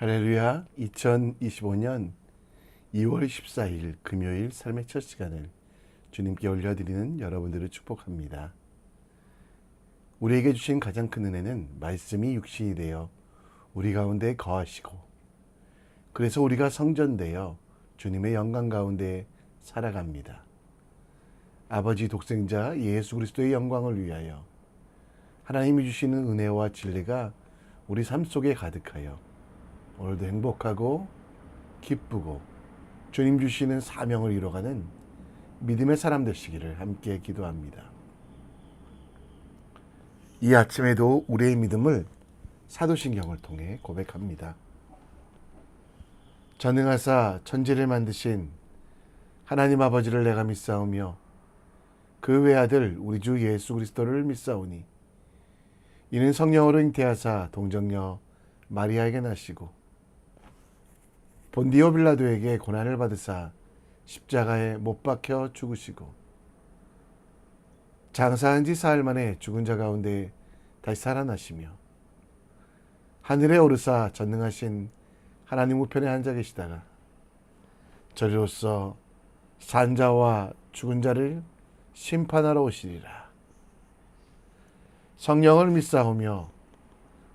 할렐루야. 2025년 2월 14일 금요일 삶의 첫 시간을 주님께 올려드리는 여러분들을 축복합니다. 우리에게 주신 가장 큰 은혜는 말씀이 육신이 되어 우리 가운데 거하시고, 그래서 우리가 성전되어 주님의 영광 가운데 살아갑니다. 아버지 독생자 예수 그리스도의 영광을 위하여 하나님이 주시는 은혜와 진리가 우리 삶 속에 가득하여 오늘도 행복하고 기쁘고 주님 주시는 사명을 이뤄가는 믿음의 사람 되시기를 함께 기도합니다. 이 아침에도 우리의 믿음을 사도신경을 통해 고백합니다. 전능하사 천지를 만드신 하나님 아버지를 내가 믿사오며 그 외아들 우리 주 예수 그리스도를 믿사오니 이는 성령으로 잉태하사 동정녀 마리아에게 나시고 본디오 빌라도에게 고난을 받으사 십자가에 못 박혀 죽으시고 장사한 지 사흘 만에 죽은 자 가운데 다시 살아나시며 하늘에 오르사 전능하신 하나님 우편에 앉아 계시다가 저리로서 산 자와 죽은 자를 심판하러 오시리라. 성령을 믿사오며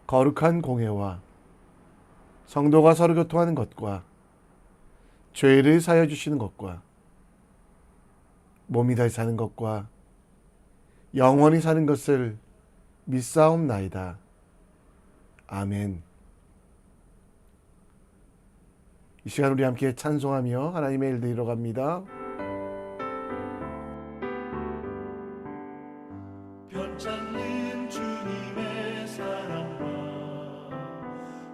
거룩한 공회와 성도가 서로 교통하는 것과 죄를 사여 주시는 것과 몸이 다시 사는 것과 영원히 사는 것을 믿사옵나이다. 아멘. 이 시간 우리 함께 찬송하며 하나님의 일 드리러 갑니다. 변찮는 주님의 사랑과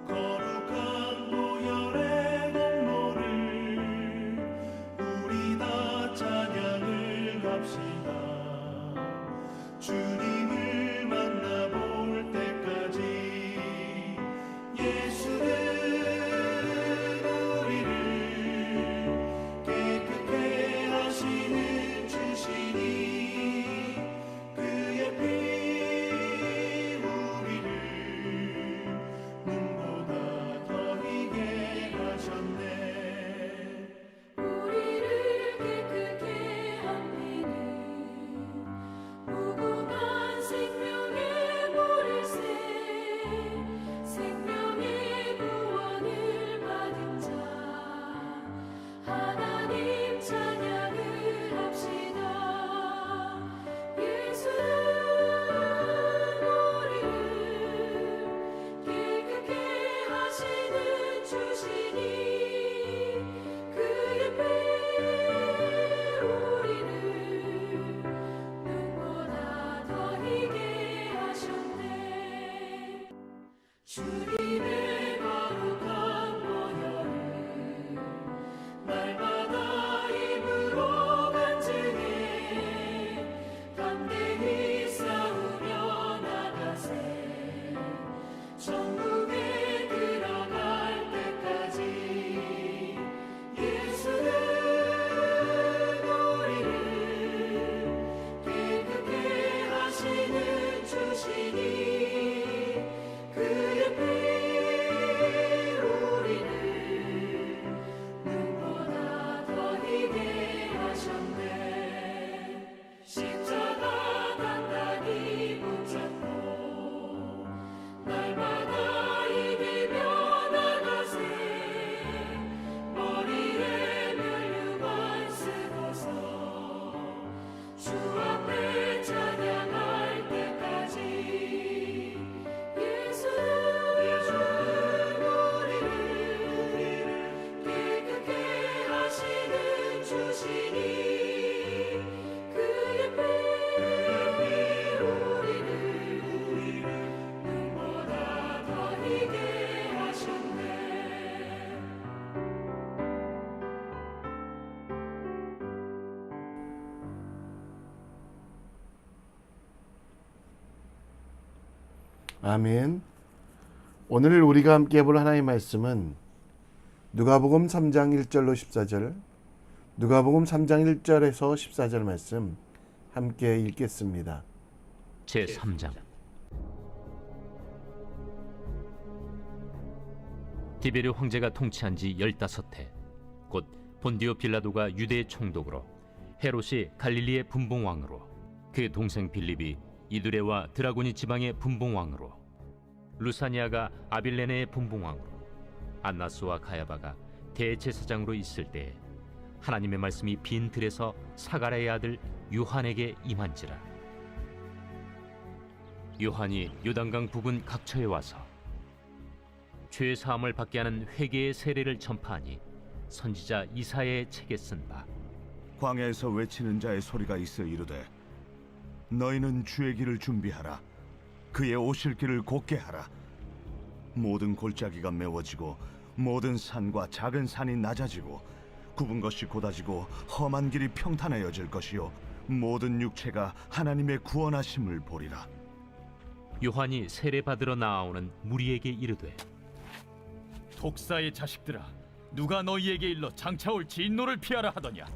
거룩한 보혈의 공로를 우리 다 찬양을 합시다. 주님을 만나볼 때까지 예수는 우리를 깨끗게 하시는 주시니 그의 피 우리를 눈보다 더 희게 하셨네. 우리를 깨끗게 하시는 무궁한 생명의 보혈새, 생명의 구원을 받은 자 하나님 찬양을 합시다. 예수는 우리를 깨끗게 하시는 주시니 그의 피 우리를 눈보다 더 희게 하셨네. 주님의 거룩한 보혈을 날마다 입으로 간증해 담대히 싸우며 나가세. 천국에 들어갈 때까지 예수는 우리를 깨끗게 하시는 주시니 그의 피 우리를 눈보다 더 희게 하셨네. 십자가 단단히 붙잡고 날마다 이기며 나가세. 머리에 면류관 쓰고서 주 앞에 찬양할 때까지 예수는 우리를 깨끗게 하시는 주시니 그의 피 우리를 눈보다 더 희게 하셨네. 아멘. 오늘 우리가 함께 볼 하나님의 말씀은 누가복음 3장 1절로 14절, 누가복음 3장 1절에서 14절 말씀 함께 읽겠습니다. 제3장 디베르 황제가 통치한 지 15해, 곧 본디오 빌라도가 유대의 총독으로, 헤롯이 갈릴리의 분봉왕으로, 그 동생 빌립이 이두레와 드라고니 지방의 분봉왕으로, 루사니아가 아빌레네의 분봉왕으로, 안나스와 가야바가 대제사장으로 있을 때에 하나님의 말씀이 빈 들에서 사가랴의 아들 요한에게 임한지라. 요한이 요단강 부근 각처에 와서 죄 사함을 받게 하는 회개의 세례를 전파하니 선지자 이사야의 책에 쓴 바, 광야에서 외치는 자의 소리가 있어 이르되 너희는 주의 길을 준비하라. 그의 오실 길을 곧게 하라. 모든 골짜기가 메워지고 모든 산과 작은 산이 낮아지고 굽은 것이 곧아지고 험한 길이 평탄하여질 것이요 모든 육체가 하나님의 구원하심을 보리라. 요한이 세례 받으러 나아오는 무리에게 이르되, 독사의 자식들아, 누가 너희에게 일러 장차올 진노를 피하라 하더냐?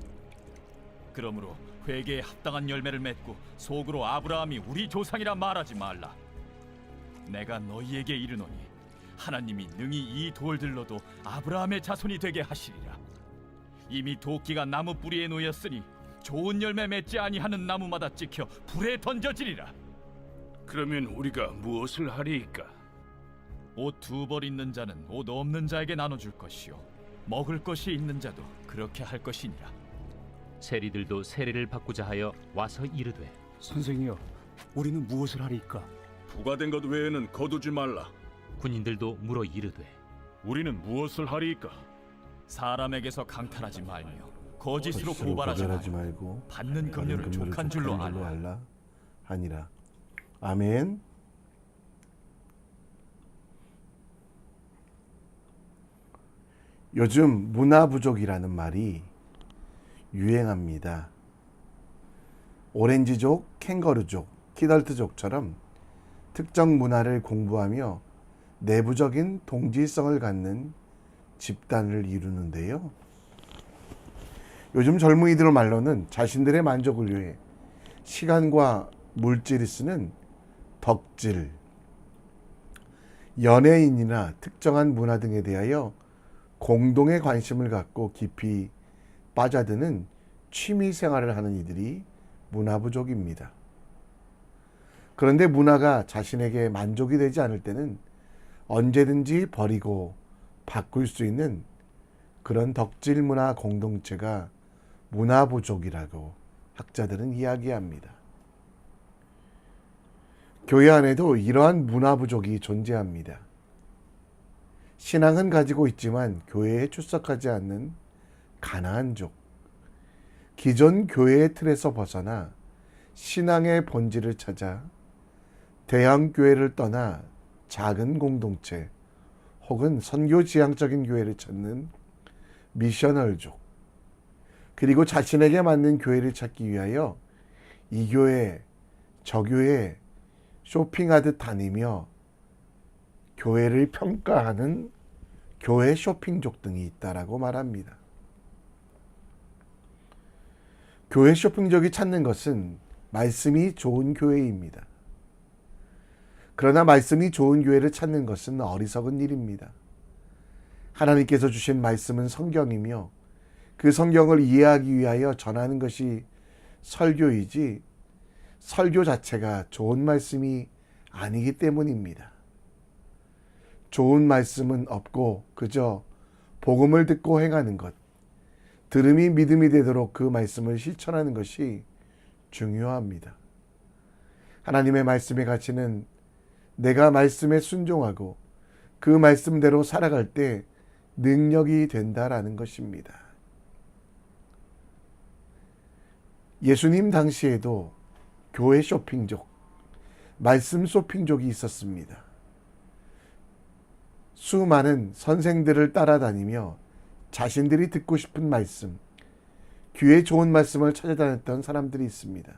그러므로 회개에 합당한 열매를 맺고 속으로 아브라함이 우리 조상이라 말하지 말라. 내가 너희에게 이르노니 하나님이 능히 이 돌들로도 아브라함의 자손이 되게 하시리라. 이미 도끼가 나무 뿌리에 놓였으니 좋은 열매 맺지 아니하는 나무마다 찍혀 불에 던져지리라. 그러면 우리가 무엇을 하리이까? 옷 2벌 있는 자는 옷 없는 자에게 나눠줄 것이요 먹을 것이 있는 자도 그렇게 할 것이니라. 세리들도 세례를 받고자 하여 와서 이르되, 선생이여, 우리는 무엇을 하리이까? 부과된 것 외에는 거두지 말라. 군인들도 물어 이르되, 우리는 무엇을 하리이까? 사람에게서 강탈하지 말며 거짓으로 거짓으로 고발하지 고발하지 말고 말고 받는 금료를 족한 줄로 알라. 하니라. 아멘. 요즘 문화부족이라는 말이 유행합니다. 오렌지족, 캥거루족, 키덜트족처럼 특정 문화를 공부하며 내부적인 동질성을 갖는 집단을 이루는데요. 요즘 젊은이들 말로는 자신들의 만족을 위해 시간과 물질을 쓰는 덕질, 연예인이나 특정한 문화 등에 대하여 공동의 관심을 갖고 깊이 빠져드는 취미 생활을 하는 이들이 문화부족입니다. 그런데 문화가 자신에게 만족이 되지 않을 때는 언제든지 버리고 바꿀 수 있는 그런 덕질 문화 공동체가 문화부족이라고 학자들은 이야기합니다. 교회 안에도 이러한 문화부족이 존재합니다. 신앙은 가지고 있지만 교회에 출석하지 않는 가나안 족, 기존 교회의 틀에서 벗어나 신앙의 본질을 찾아 대형 교회를 떠나 작은 공동체 혹은 선교 지향적인 교회를 찾는 미셔널족, 그리고 자신에게 맞는 교회를 찾기 위하여 이 교회, 저 교회 쇼핑하듯 다니며 교회를 평가하는 교회 쇼핑족 등이 있다라고 말합니다. 교회 쇼핑족이 찾는 것은 말씀이 좋은 교회입니다. 그러나 말씀이 좋은 교회를 찾는 것은 어리석은 일입니다. 하나님께서 주신 말씀은 성경이며 그 성경을 이해하기 위하여 전하는 것이 설교이지 설교 자체가 좋은 말씀이 아니기 때문입니다. 좋은 말씀은 없고 그저 복음을 듣고 행하는 것, 들음이 믿음이 되도록 그 말씀을 실천하는 것이 중요합니다. 하나님의 말씀의 가치는 내가 말씀에 순종하고 그 말씀대로 살아갈 때 능력이 된다라는 것입니다. 예수님 당시에도 교회 쇼핑족, 말씀 쇼핑족이 있었습니다. 수많은 선생들을 따라다니며 자신들이 듣고 싶은 말씀, 귀에 좋은 말씀을 찾아다녔던 사람들이 있습니다.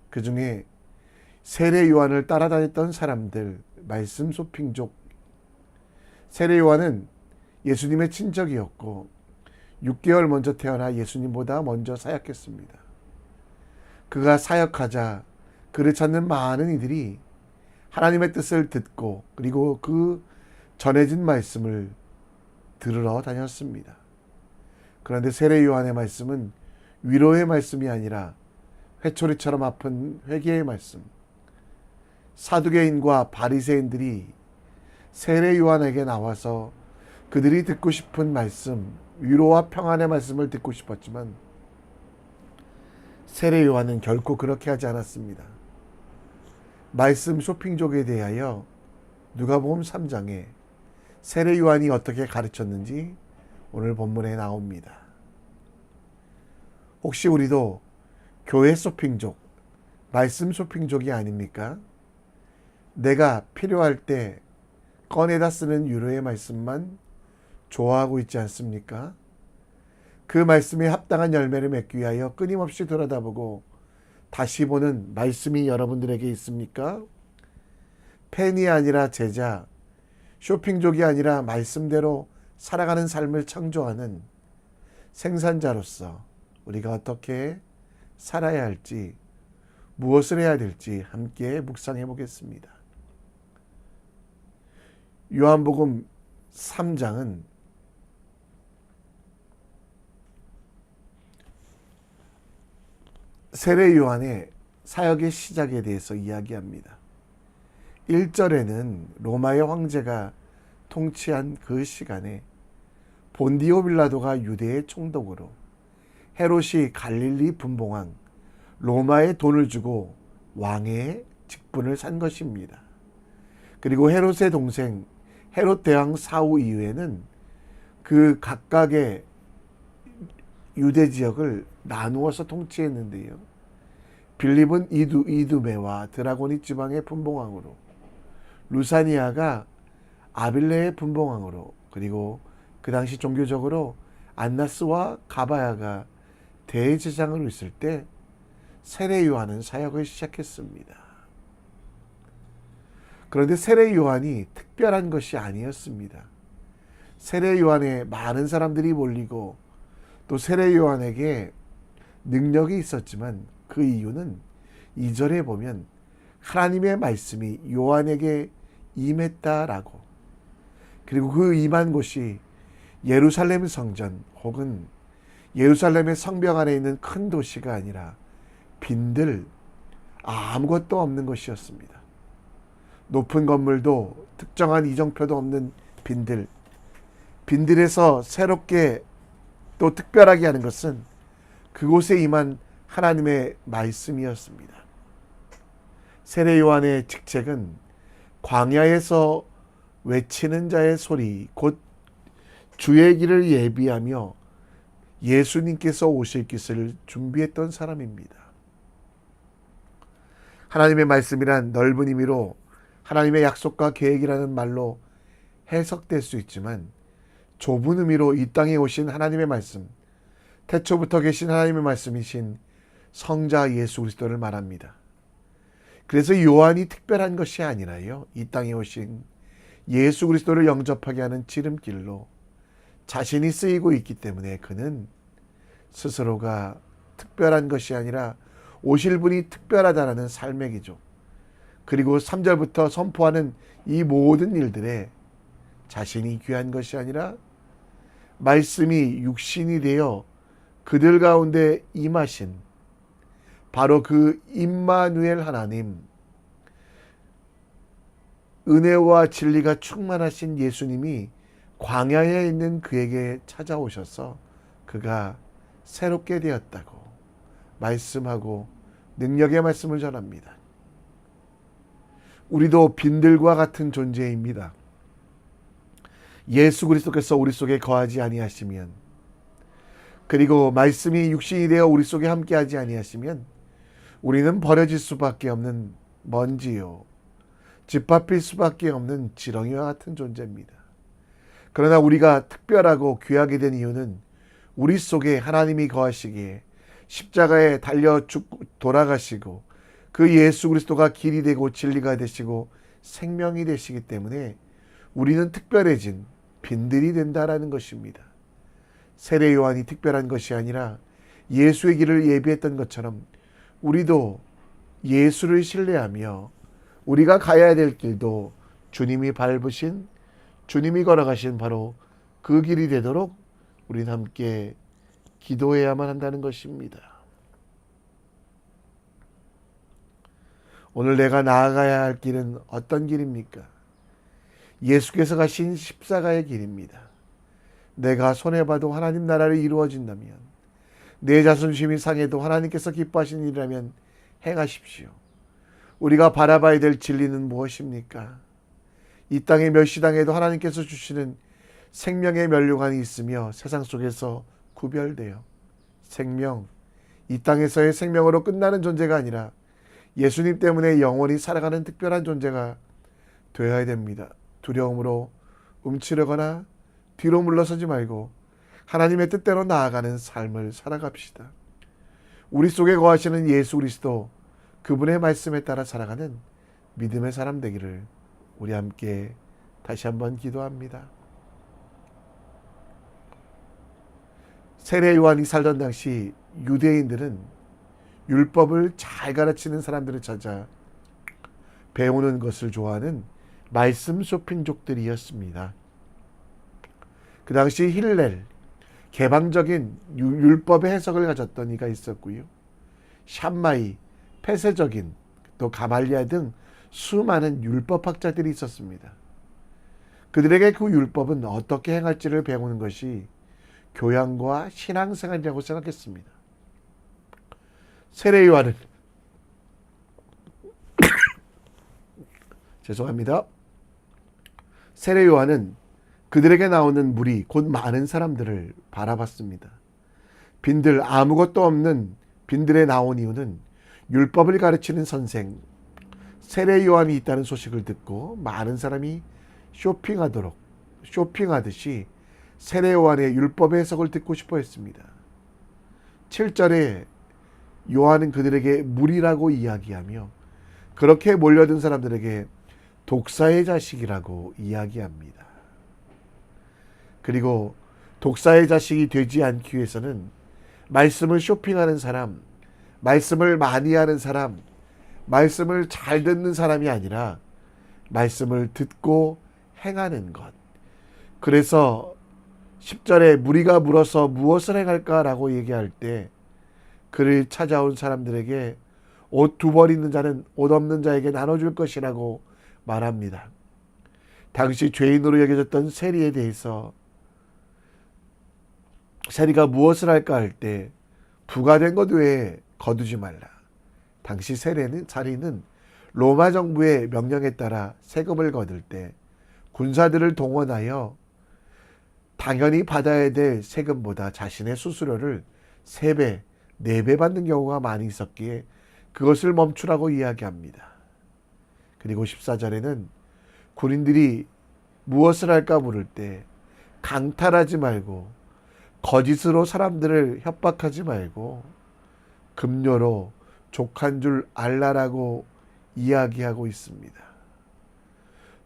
그 중에 세례 요한을 따라다녔던 사람들, 말씀 쇼핑족. 세례 요한은 예수님의 친척이었고 6개월 먼저 태어나 예수님보다 먼저 사역했습니다. 그가 사역하자 그를 찾는 많은 이들이 하나님의 뜻을 듣고 그리고 그 전해진 말씀을 들으러 다녔습니다. 그런데 세례 요한의 말씀은 위로의 말씀이 아니라 회초리처럼 아픈 회개의 말씀. 사두개인과 바리새인들이 세례 요한에게 나와서 그들이 듣고 싶은 말씀, 위로와 평안의 말씀을 듣고 싶었지만 세례 요한은 결코 그렇게 하지 않았습니다. 말씀 쇼핑족에 대하여 누가복음 3장에 세례 요한이 어떻게 가르쳤는지 오늘 본문에 나옵니다. 혹시 우리도 교회 쇼핑족, 말씀 쇼핑족이 아닙니까? 내가 필요할 때 꺼내다 쓰는 위로의 말씀만 좋아하고 있지 않습니까? 그 말씀에 합당한 열매를 맺기 위하여 끊임없이 돌아다보고 다시 보는 말씀이 여러분들에게 있습니까? 팬이 아니라 제자, 쇼핑족이 아니라 말씀대로 살아가는 삶을 창조하는 생산자로서 우리가 어떻게 살아야 할지, 무엇을 해야 될지 함께 묵상해 보겠습니다. 요한복음 3장은 세례 요한의 사역의 시작에 대해서 이야기합니다. 1절에는 로마의 황제가 통치한 그 시간에 본디오 빌라도가 유대의 총독으로, 헤롯이 갈릴리 분봉왕, 로마에 돈을 주고 왕의 직분을 산 것입니다. 그리고 헤롯의 동생 헤롯 대왕 사후 이후에는 그 각각의 유대 지역을 나누어서 통치했는데요. 빌립은 이두메와 드라고니 지방의 분봉왕으로, 루사니아가 아빌레의 분봉왕으로, 그리고 그 당시 종교적으로 안나스와 가바야가 대제사장으로 있을 때 세례 요한은 사역을 시작했습니다. 그런데 세례 요한이 특별한 것이 아니었습니다. 세례 요한에 많은 사람들이 몰리고 또 세례 요한에게 능력이 있었지만 그 이유는 2절에 보면 하나님의 말씀이 요한에게 임했다라고, 그리고 그 임한 곳이 예루살렘 성전 혹은 예루살렘의 성벽 안에 있는 큰 도시가 아니라 빈들, 아무것도 없는 것이었습니다. 높은 건물도 특정한 이정표도 없는 빈들에서 새롭게 또 특별하게 하는 것은 그곳에 임한 하나님의 말씀이었습니다. 세례 요한의 직책은 광야에서 외치는 자의 소리, 곧 주의 길을 예비하며 예수님께서 오실 것을 준비했던 사람입니다. 하나님의 말씀이란 넓은 의미로 하나님의 약속과 계획이라는 말로 해석될 수 있지만 좁은 의미로 이 땅에 오신 하나님의 말씀, 태초부터 계신 하나님의 말씀이신 성자 예수 그리스도를 말합니다. 그래서 요한이 특별한 것이 아니라요, 이 땅에 오신 예수 그리스도를 영접하게 하는 지름길로 자신이 쓰이고 있기 때문에 그는 스스로가 특별한 것이 아니라 오실 분이 특별하다라는 삶의 기조, 그리고 3절부터 선포하는 이 모든 일들에 자신이 귀한 것이 아니라 말씀이 육신이 되어 그들 가운데 임하신 바로 그 임마누엘 하나님, 은혜와 진리가 충만하신 예수님이 광야에 있는 그에게 찾아오셔서 그가 새롭게 되었다고 말씀하고 능력의 말씀을 전합니다. 우리도 빈들과 같은 존재입니다. 예수 그리스도께서 우리 속에 거하지 아니하시면, 그리고 말씀이 육신이 되어 우리 속에 함께하지 아니하시면 우리는 버려질 수밖에 없는 먼지요, 짓밟힐 수밖에 없는 지렁이와 같은 존재입니다. 그러나 우리가 특별하고 귀하게 된 이유는 우리 속에 하나님이 거하시기에 십자가에 달려 돌아가시고 그 예수 그리스도가 길이 되고 진리가 되시고 생명이 되시기 때문에 우리는 특별해진 빈들이 된다라는 것입니다. 세례 요한이 특별한 것이 아니라 예수의 길을 예비했던 것처럼 우리도 예수를 신뢰하며 우리가 가야 될 길도 주님이 밟으신 주님이 걸어가신 바로 그 길이 되도록 우리는 함께 기도해야만 한다는 것입니다. 오늘 내가 나아가야 할 길은 어떤 길입니까? 예수께서 가신 십자가의 길입니다. 내가 손해봐도 하나님 나라를 이루어진다면, 내 자존심이 상해도 하나님께서 기뻐하시는 일이라면 행하십시오. 우리가 바라봐야 될 진리는 무엇입니까? 이 땅에 멸시당해도 하나님께서 주시는 생명의 면류관이 있으며 세상 속에서 구별되어 생명, 이 땅에서의 생명으로 끝나는 존재가 아니라 예수님 때문에 영원히 살아가는 특별한 존재가 되어야 됩니다. 두려움으로 움츠러거나 뒤로 물러서지 말고 하나님의 뜻대로 나아가는 삶을 살아갑시다. 우리 속에 거하시는 예수 그리스도, 그분의 말씀에 따라 살아가는 믿음의 사람 되기를 우리 함께 다시 한번 기도합니다. 세례 요한이 살던 당시 유대인들은 율법을 잘 가르치는 사람들을 찾아 배우는 것을 좋아하는 말씀 쇼핑족들이었습니다. 그 당시 힐렐, 개방적인 율법의 해석을 가졌던 이가 있었고요. 샴마이, 폐쇄적인, 또 가말리아 등 수많은 율법학자들이 있었습니다. 그들에게 그 율법은 어떻게 행할지를 배우는 것이 교양과 신앙생활이라고 생각했습니다. 세례 요한은 죄송합니다. 세례 요한은 그들에게 나오는 무리, 곧 많은 사람들을 바라봤습니다. 빈들, 아무것도 없는 빈들에 나온 이유는 율법을 가르치는 선생 세례 요한이 있다는 소식을 듣고 많은 사람이 쇼핑하듯이 세례 요한의 율법의 해석을 듣고 싶어 했습니다. 7절에 요한은 그들에게 무리라고 이야기하며 그렇게 몰려든 사람들에게 독사의 자식이라고 이야기합니다. 그리고 독사의 자식이 되지 않기 위해서는 말씀을 쇼핑하는 사람, 말씀을 많이 하는 사람, 말씀을 잘 듣는 사람이 아니라 말씀을 듣고 행하는 것. 그래서 10절에 무리가 물어서 무엇을 행할까라고 얘기할 때 그를 찾아온 사람들에게 옷 2벌 있는 자는 옷 없는 자에게 나눠줄 것이라고 말합니다. 당시 죄인으로 여겨졌던 세리에 대해서 세리가 무엇을 할까 할 때 부과된 것 외에 거두지 말라. 당시 살인은 로마 정부의 명령에 따라 세금을 거둘 때 군사들을 동원하여 당연히 받아야 될 세금보다 자신의 수수료를 3배, 4배 받는 경우가 많이 있었기에 그것을 멈추라고 이야기합니다. 그리고 14절에는 군인들이 무엇을 할까 물을 때 강탈하지 말고 거짓으로 사람들을 협박하지 말고 급료로 족한 줄 알라라고 이야기하고 있습니다.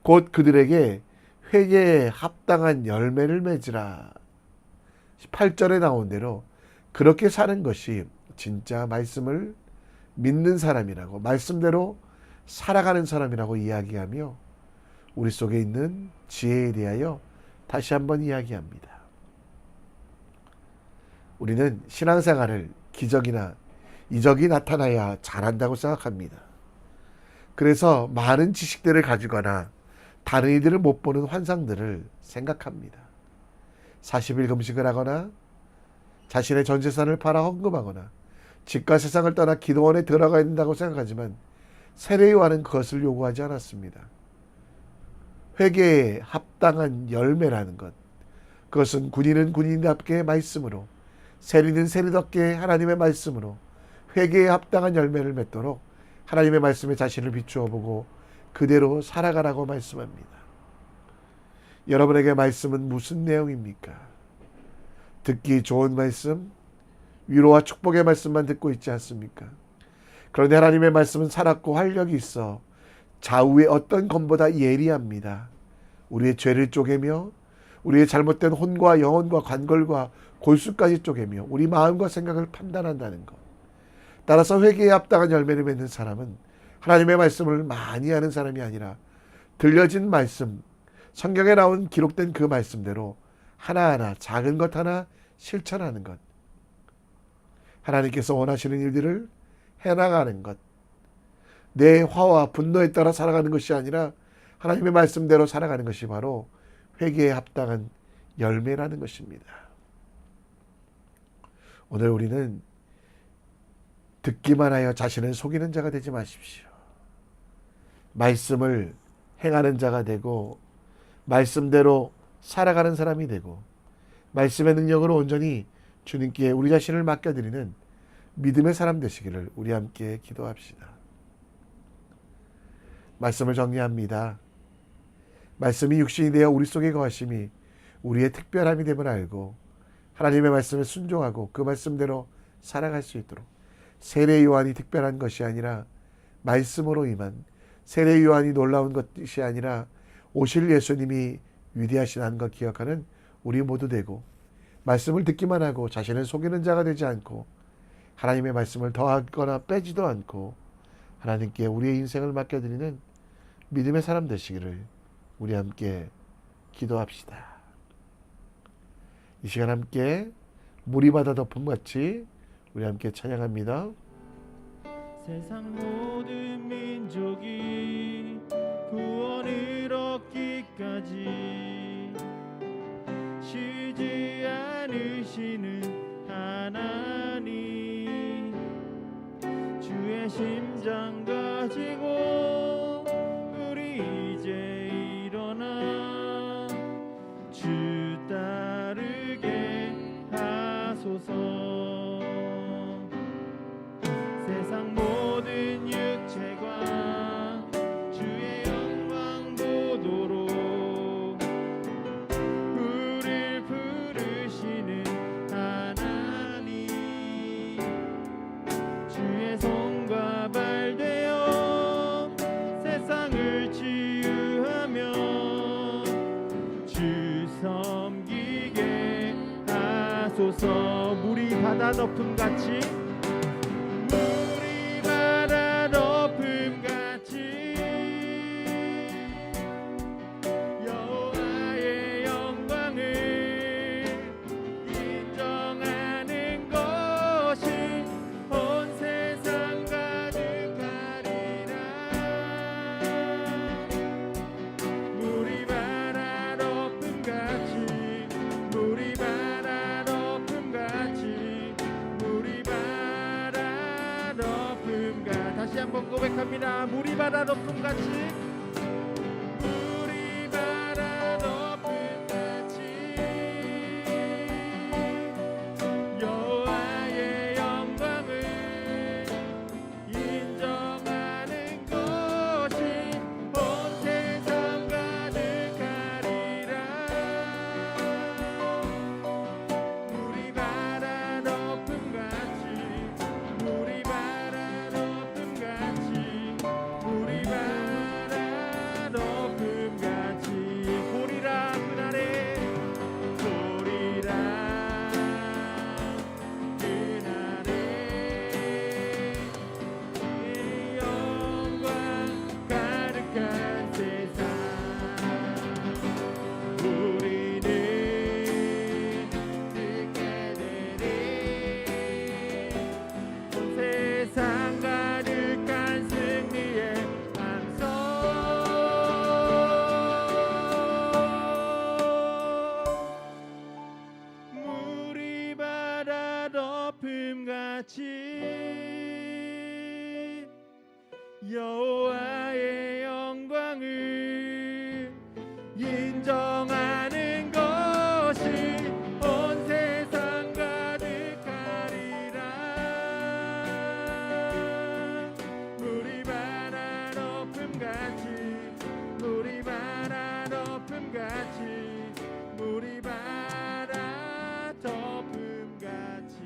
곧 그들에게 회개에 합당한 열매를 맺으라. 8절에 나온 대로 그렇게 사는 것이 진짜 말씀을 믿는 사람이라고, 말씀대로 살아가는 사람이라고 이야기하며 우리 속에 있는 지혜에 대하여 다시 한번 이야기합니다. 우리는 신앙생활을 기적이나 이적이 나타나야 잘한다고 생각합니다. 그래서 많은 지식들을 가지거나 다른 이들을 못 보는 환상들을 생각합니다. 40일 금식을 하거나 자신의 전 재산을 팔아 헌금하거나 집과 세상을 떠나 기도원에 들어가야 된다고 생각하지만 세례 요한은 그것을 요구하지 않았습니다. 회개에 합당한 열매라는 것, 그것은 군인은 군인답게 말씀으로, 세리는 세리답게 하나님의 말씀으로 회개에 합당한 열매를 맺도록 하나님의 말씀에 자신을 비추어 보고 그대로 살아가라고 말씀합니다. 여러분에게 말씀은 무슨 내용입니까? 듣기 좋은 말씀, 위로와 축복의 말씀만 듣고 있지 않습니까? 그런데 하나님의 말씀은 살았고 활력이 있어 좌우의 어떤 검보다 예리합니다. 우리의 죄를 쪼개며 우리의 잘못된 혼과 영혼과 관골과 골수까지 쪼개며 우리 마음과 생각을 판단한다는 것. 따라서 회개에 합당한 열매를 맺는 사람은 하나님의 말씀을 많이 하는 사람이 아니라 들려진 말씀, 성경에 나온 기록된 그 말씀대로 하나하나 작은 것 하나 실천하는 것, 하나님께서 원하시는 일들을 해나가는 것, 내 화와 분노에 따라 살아가는 것이 아니라 하나님의 말씀대로 살아가는 것이 바로 회개에 합당한 열매라는 것입니다. 오늘 우리는 듣기만 하여 자신을 속이는 자가 되지 마십시오. 말씀을 행하는 자가 되고 말씀대로 살아가는 사람이 되고 말씀의 능력으로 온전히 주님께 우리 자신을 맡겨드리는 믿음의 사람 되시기를 우리 함께 기도합시다. 말씀을 정리합니다. 말씀이 육신이 되어 우리 속에 거하심이 우리의 특별함이 됨을 알고 하나님의 말씀에 순종하고 그 말씀대로 살아갈 수 있도록 세례 요한이 특별한 것이 아니라 말씀으로 임한, 세례 요한이 놀라운 것이 아니라 오실 예수님이 위대하시다는 것 기억하는 우리 모두 되고 말씀을 듣기만 하고 자신을 속이는 자가 되지 않고 하나님의 말씀을 더하거나 빼지도 않고 하나님께 우리의 인생을 맡겨드리는 믿음의 사람 되시기를 우리 함께 기도합시다. 이 시간 함께 물이 받아 덮음같이 우리 함께 찬양합니다. 세상 모든 민족이 구원을 얻기까지 쉬지 않으시는 하나님, 주의 심장 가지고 우리 이제 일어나 주 따르게 하소서. 세상 모든 육체가 주의 영광 보도록 우릴 부르시는 하나님, 주의 손과 발 되어 세상을 치유하며 주 섬기게 하소서. 물이 바다 덮음같이 여호와의 영광을 인정하는 것이 온 세상 가득하리라. 물이 바다 덮음같이, 물이 바다 덮음같이, 물이 바다 덮음같이. 다시 한번 고백합니다. 물이 바다 덮음같이, 여호와의 영광을 인정하는 것이 온 세상 가득하리라. 물이 바다 덮음같이, 물이 바다 덮음같이, 물이 바다 덮음같이. 보리라 그날에, 보리라 세상 가득한 승리의 함성. 물이 바다 덮음같이 여호와의 영광을 인정하는 것이 온 세상 가득하리라. 물이 바다 덮음같이, 물이 바다 덮음같이, 물이 바다 덮음같이.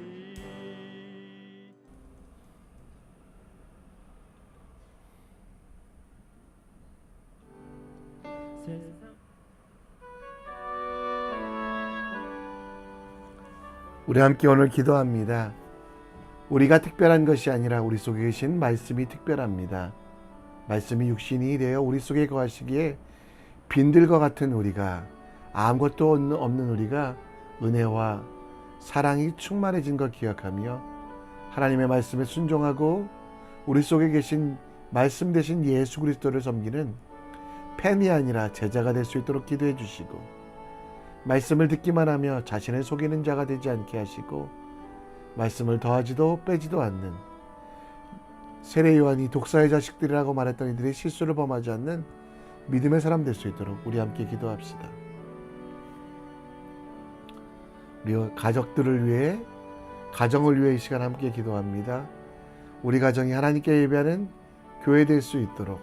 우리 함께 오늘 기도합니다. 우리가 특별한 것이 아니라 우리 속에 계신 말씀이 특별합니다. 말씀이 육신이 되어 우리 속에 거하시기에 빈들과 같은 우리가, 아무것도 없는 우리가 은혜와 사랑이 충만해진 것 기억하며 하나님의 말씀에 순종하고 우리 속에 계신 말씀 대신 예수 그리스도를 섬기는 팬이 아니라 제자가 될 수 있도록 기도해 주시고, 말씀을 듣기만 하며 자신을 속이는 자가 되지 않게 하시고, 말씀을 더하지도 빼지도 않는 세례 요한이 독사의 자식들이라고 말했던 이들의 실수를 범하지 않는 믿음의 사람 될 수 있도록 우리 함께 기도합시다. 우리 가족들을 위해, 가정을 위해 이 시간 함께 기도합니다. 우리 가정이 하나님께 예배하는 교회 될 수 있도록,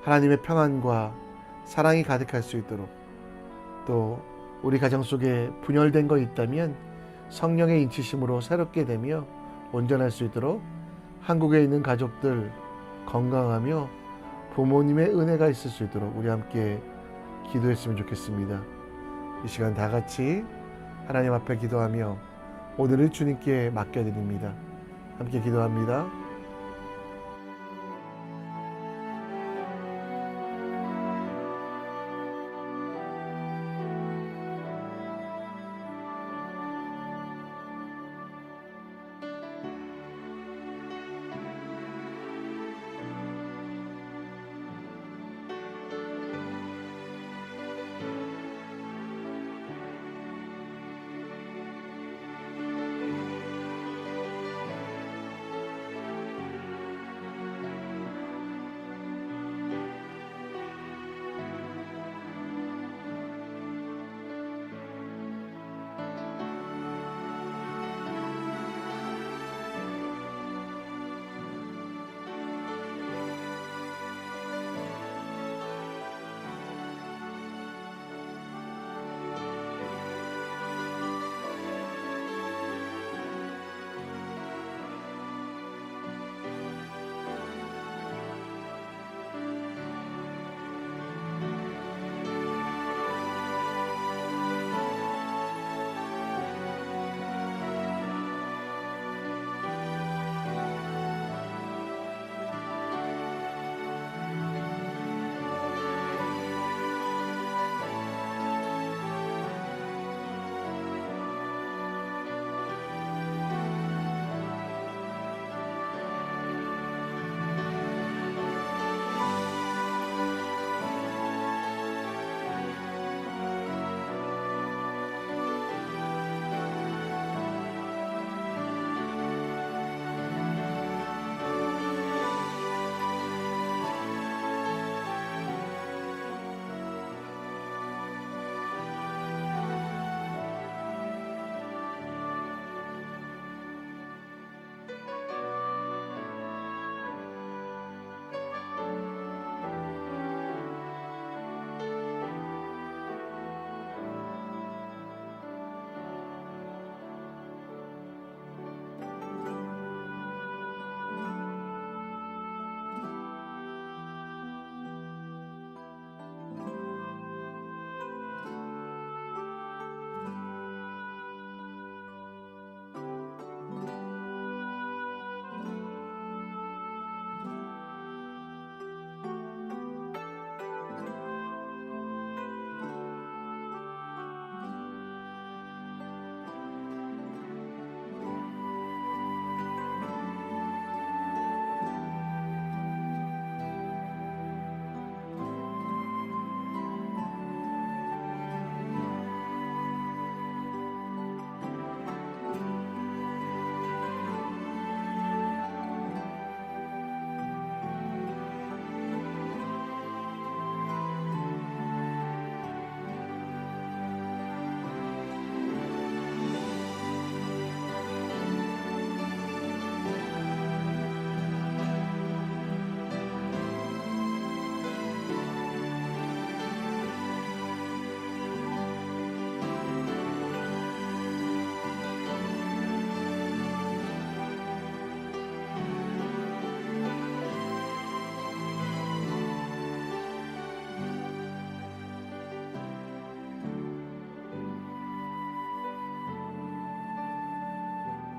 하나님의 평안과 사랑이 가득할 수 있도록, 또 우리 가정 속에 분열된 거 있다면 성령의 인치심으로 새롭게 되며 온전할 수 있도록 한국에 있는 가족들 건강하며 부모님의 은혜가 있을 수 있도록 우리 함께 기도했으면 좋겠습니다. 이 시간 다 같이 하나님 앞에 기도하며 오늘을 주님께 맡겨드립니다. 함께 기도합니다.